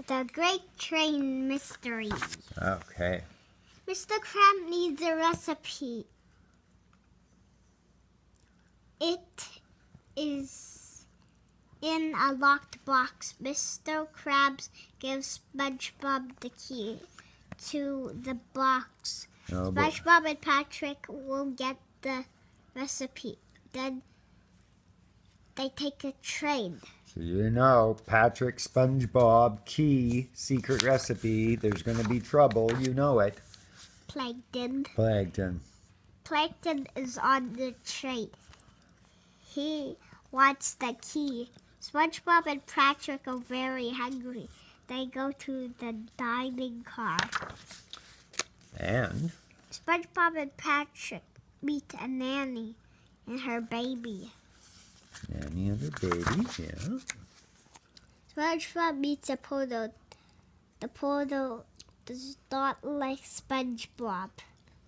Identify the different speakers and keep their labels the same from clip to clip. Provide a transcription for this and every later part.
Speaker 1: The Great Train Mystery.
Speaker 2: Okay.
Speaker 1: Mr. Crab needs a recipe. It is in a locked box. Mr. Krabs gives SpongeBob the key to the box.
Speaker 2: Oh,
Speaker 1: SpongeBob and Patrick will get the recipe. Then they take a train.
Speaker 2: So you know, Patrick, SpongeBob, key, secret recipe. There's going to be trouble. You know it.
Speaker 1: Plankton.
Speaker 2: Plankton.
Speaker 1: Plankton is on the train. He wants the key. SpongeBob and Patrick are very hungry. They go to the dining car.
Speaker 2: And?
Speaker 1: SpongeBob and Patrick meet a nanny and her baby.
Speaker 2: Nanny and her baby, yeah.
Speaker 1: SpongeBob meets a poodle. The poodle does not like SpongeBob.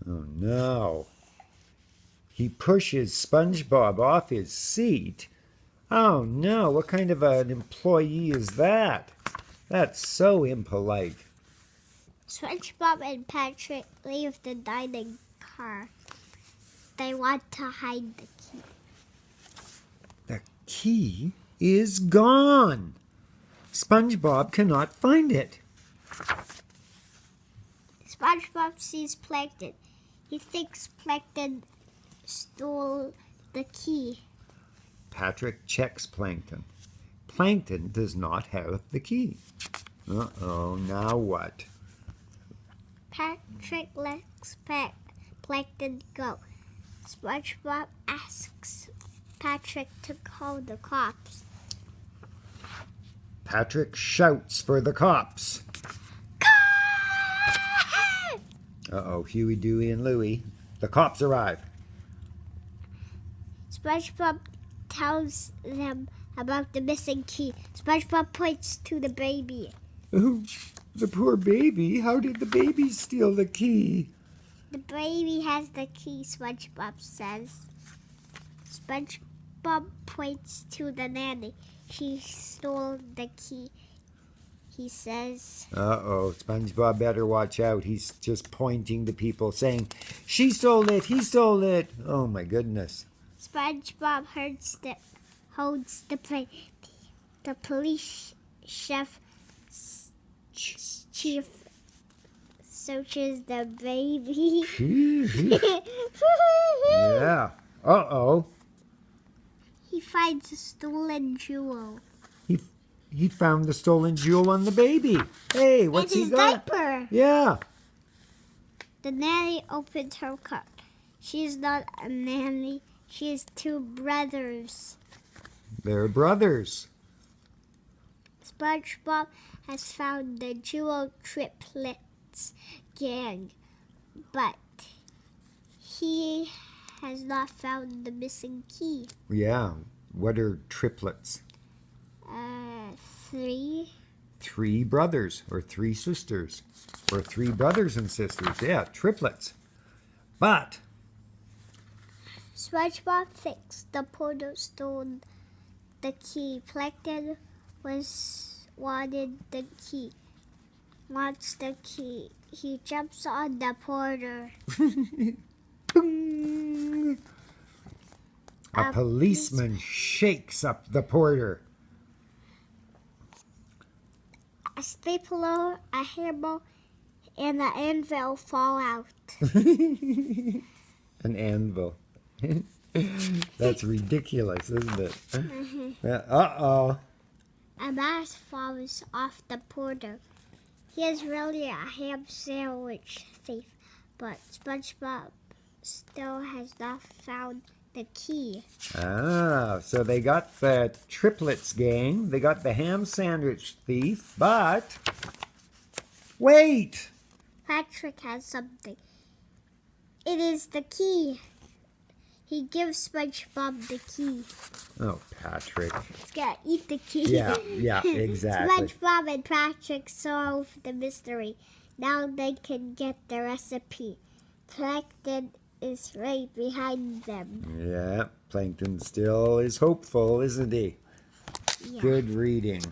Speaker 2: Oh, no. He pushes SpongeBob off his seat. Oh, no. What kind of an employee is that? That's so impolite.
Speaker 1: SpongeBob and Patrick leave the dining car. They want to hide the key.
Speaker 2: The key is gone. SpongeBob cannot find it.
Speaker 1: SpongeBob sees Plankton. He thinks Plankton stole the key.
Speaker 2: Patrick checks Plankton. Plankton does not have the key. Uh-oh, now what?
Speaker 1: Patrick lets Plankton go. SpongeBob asks Patrick to call the cops.
Speaker 2: Patrick shouts for the cops. Uh-oh, Huey, Dewey, and Louie. The cops arrive.
Speaker 1: SpongeBob tells them about the missing key. SpongeBob points to the baby.
Speaker 2: Oh, the poor baby. How did the baby steal the key?
Speaker 1: The baby has the key, SpongeBob says. SpongeBob points to the nanny. She stole the key, he says.
Speaker 2: Uh-oh, SpongeBob better watch out. He's just pointing to people saying, she stole it, he stole it. Oh, my goodness.
Speaker 1: SpongeBob holds the plate. The police chief searches the baby.
Speaker 2: Yeah. Uh-oh.
Speaker 1: He finds a stolen jewel.
Speaker 2: He found the stolen jewel on the baby. Hey, what's he got?
Speaker 1: Diaper.
Speaker 2: Yeah.
Speaker 1: The nanny opens her cup. She's not a nanny. She has two brothers.
Speaker 2: They're brothers.
Speaker 1: SpongeBob has found the Jewel Triplets gang, but he has not found the missing key.
Speaker 2: Yeah. What are triplets?
Speaker 1: 3.
Speaker 2: 3 brothers or 3 sisters or 3 brothers and sisters. Yeah, triplets. But
Speaker 1: SpongeBob thinks the porter stole the key. Plankton wanted the key. Wants the key. He jumps on the porter.
Speaker 2: a policeman shakes up the porter.
Speaker 1: A stapler, a hammer, and an anvil fall out.
Speaker 2: An anvil. That's ridiculous, isn't it? Uh-oh.
Speaker 1: A mask falls off the porter. He is really a ham sandwich thief, but SpongeBob still has not found the key.
Speaker 2: Ah, so they got the triplets gang, they got the ham sandwich thief, but wait!
Speaker 1: Patrick has something. It is the key. He gives SpongeBob the key.
Speaker 2: Oh, Patrick.
Speaker 1: He's gonna eat the key.
Speaker 2: Yeah, exactly.
Speaker 1: SpongeBob and Patrick solve the mystery. Now they can get the recipe. Plankton is right behind them.
Speaker 2: Yeah, Plankton still is hopeful, isn't he?
Speaker 1: Yeah.
Speaker 2: Good reading.